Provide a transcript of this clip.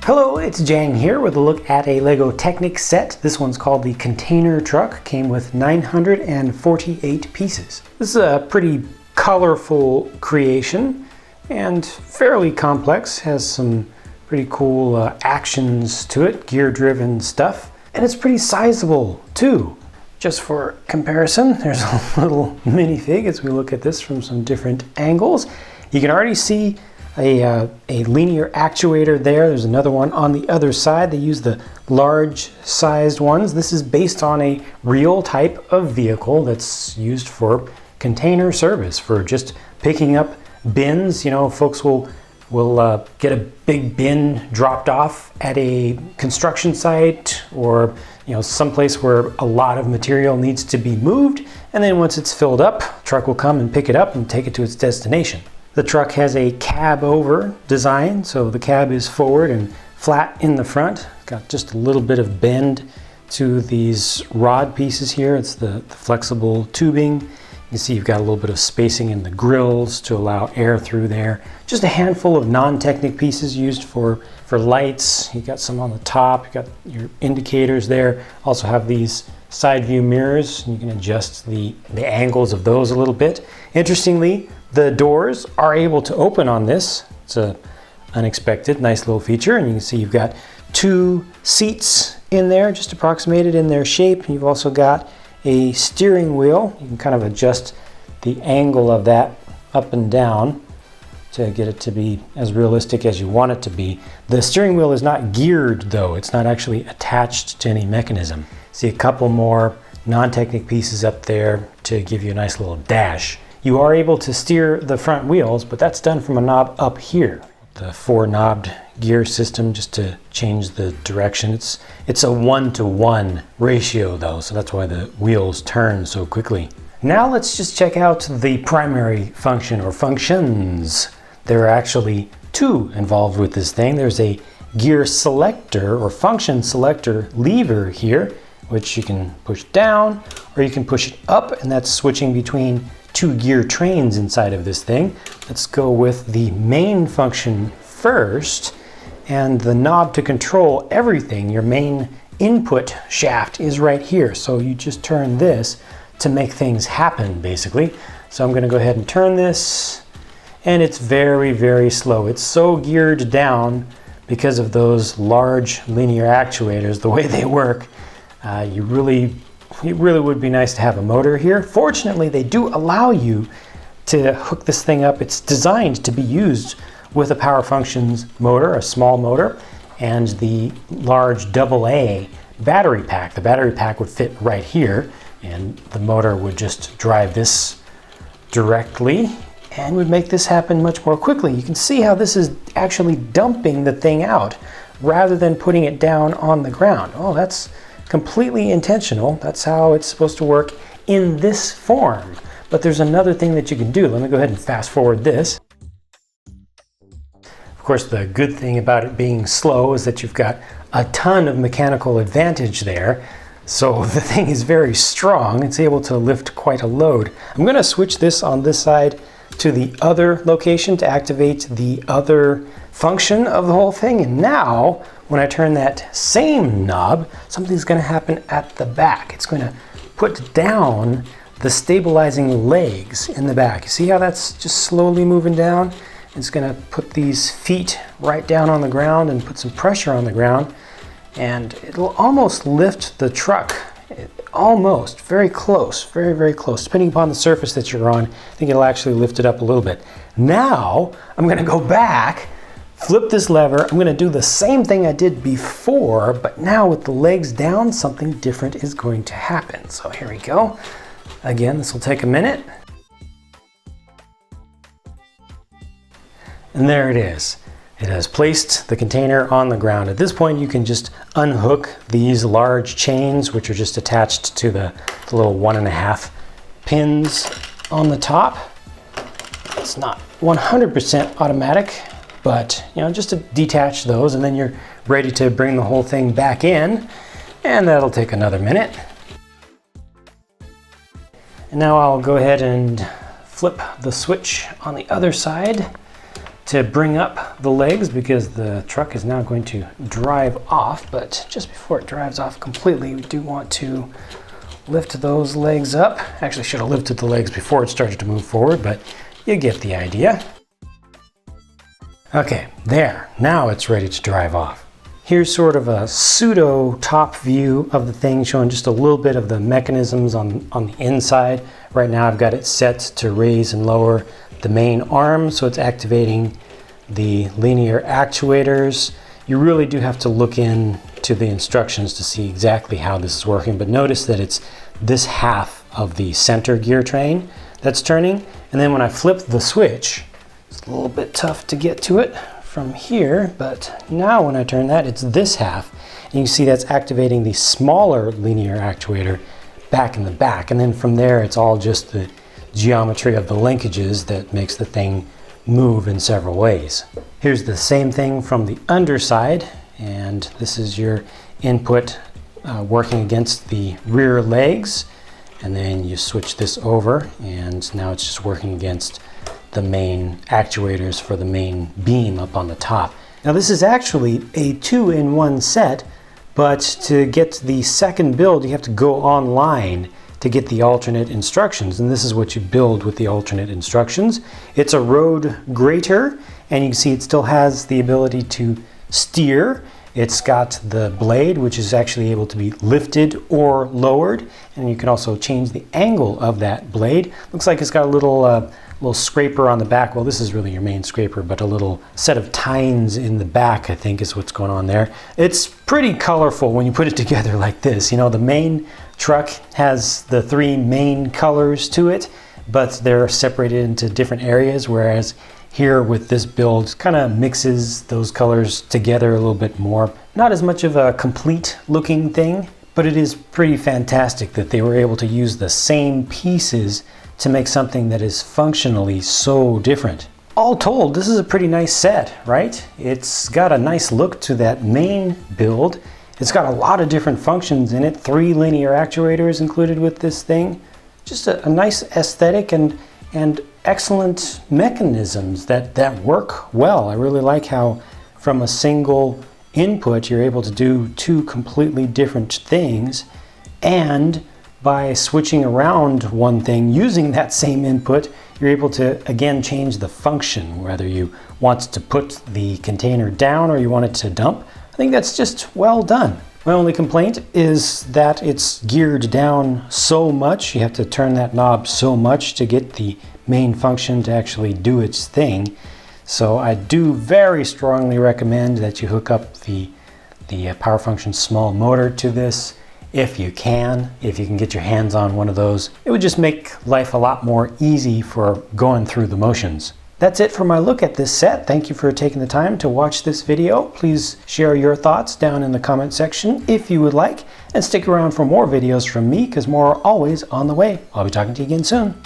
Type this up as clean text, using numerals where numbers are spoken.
Hello, it's Jang here with a look at a Lego Technic set. This one's called the Container Truck. Came with 948 pieces. This is a pretty colorful creation and fairly complex. Has some pretty cool actions to it, gear-driven stuff. And it's pretty sizable too. Just for comparison, there's a little minifig as we look at this from some different angles. You can already see a linear actuator there. There's another one on the other side. They use the large sized ones. This is based on a real type of vehicle that's used for container service, for just picking up bins. You know, folks will get a big bin dropped off at a construction site, or someplace where a lot of material needs to be moved, and then once it's filled up, the truck will come and pick it up and take it to its destination. The truck has a cab over design, so the cab is forward and flat in the front. Got just a little bit of bend to these rod pieces here. It's the flexible tubing. You can see you've got a little bit of spacing in the grills to allow air through there. Just a handful of non-Technic pieces used for lights. You got some on the top, you got your indicators there. Also have these side view mirrors. You can adjust the angles of those a little bit. Interestingly, the doors are able to open on this. It's a unexpected, nice little feature. And you can see you've got two seats in there, just approximated in their shape. You've also got a steering wheel. You can kind of adjust the angle of that up and down to get it to be as realistic as you want it to be. The steering wheel is not geared though. It's not actually attached to any mechanism. See a couple more non-Technic pieces up there to give you a nice little dash. You are able to steer the front wheels, but that's done from a knob up here. The 4-knobbed gear system just to change the direction. It's a 1-to-1 ratio though, so that's why the wheels turn so quickly. Now let's just check out the primary function or functions. There are actually two involved with this thing. There's a gear selector or function selector lever here, which you can push down or you can push it up, and that's switching between two gear trains inside of this thing. Let's go with the main function first, and the knob to control everything, your main input shaft, is right here. So you just turn this to make things happen basically. So I'm going to go ahead and turn this, and it's very, very slow. It's so geared down because of those large linear actuators, the way they work. It really would be nice to have a motor here. Fortunately, they do allow you to hook this thing up. It's designed to be used with a Power Functions motor, a small motor, and the large AA battery pack. The battery pack would fit right here, and the motor would just drive this directly and would make this happen much more quickly. You can see how this is actually dumping the thing out rather than putting it down on the ground. Oh, that's completely intentional. That's how it's supposed to work in this form. But there's another thing that you can do. Let me go ahead and fast forward this. Of course, the good thing about it being slow is that you've got a ton of mechanical advantage there. So the thing is very strong. It's able to lift quite a load. I'm going to switch this on this side to the other location to activate the other function of the whole thing. And now, when I turn that same knob, something's going to happen at the back. It's going to put down the stabilizing legs in the back. You see how that's just slowly moving down? It's going to put these feet right down on the ground and put some pressure on the ground, and it'll almost lift the truck. Almost, very close, very, very close. Depending upon the surface that you're on, I think it'll actually lift it up a little bit. Now, I'm going to go back, flip this lever. I'm going to do the same thing I did before, but now with the legs down, something different is going to happen. So here we go. Again, this will take a minute. And there it is. It has placed the container on the ground. At this point, you can just unhook these large chains, which are just attached to the little 1.5 pins on the top. It's not 100% automatic, but just to detach those, and then you're ready to bring the whole thing back in, and that'll take another minute. And now I'll go ahead and flip the switch on the other side to bring up the legs because the truck is now going to drive off. But just before it drives off completely, we do want to lift those legs up. Actually, should have lifted the legs before it started to move forward, but you get the idea. Okay, there. Now it's ready to drive off. Here's sort of a pseudo top view of the thing, showing just a little bit of the mechanisms on the inside. Right now I've got it set to raise and lower the main arm, so it's activating the linear actuators. You really do have to look into the instructions to see exactly how this is working, but notice that it's this half of the center gear train that's turning, and then when I flip the switch, it's a little bit tough to get to it from here, but now when I turn that, it's this half, and you see that's activating the smaller linear actuator back in the back, and then from there it's all just the geometry of the linkages that makes the thing move in several ways. Here's the same thing from the underside, and this is your input working against the rear legs, and then you switch this over, and now it's just working against the main actuators for the main beam up on the top. Now this is actually a 2-in-1 set, but to get the second build you have to go online to get the alternate instructions, and this is what you build with the alternate instructions. It's a road grater, and you can see it still has the ability to steer. It's got the blade, which is actually able to be lifted or lowered, and you can also change the angle of that blade. Looks like it's got a little scraper on the back. Well, this is really your main scraper, but a little set of tines in the back, I think, is what's going on there. It's pretty colorful when you put it together like this. You know, the main truck has the 3 main colors to it, but they're separated into different areas, whereas here with this build kind of mixes those colors together a little bit more. Not as much of a complete looking thing, but it is pretty fantastic that they were able to use the same pieces to make something that is functionally so different. All told, this is a pretty nice set, right? It's got a nice look to that main build. It's got a lot of different functions in it. 3 linear actuators included with this thing. Just a nice aesthetic and excellent mechanisms that work well. I really like how from a single input you're able to do 2 completely different things, and by switching around one thing using that same input, you're able to again change the function, whether you want to put the container down or you want it to dump. I think that's just well done. My only complaint is that it's geared down so much. You have to turn that knob so much to get the main function to actually do its thing. So I do very strongly recommend that you hook up the power function small motor to this if you can get your hands on one of those. It would just make life a lot more easy for going through the motions. That's it for my look at this set. Thank you for taking the time to watch this video. Please share your thoughts down in the comment section if you would like, and stick around for more videos from me because more are always on the way. I'll be talking to you again soon.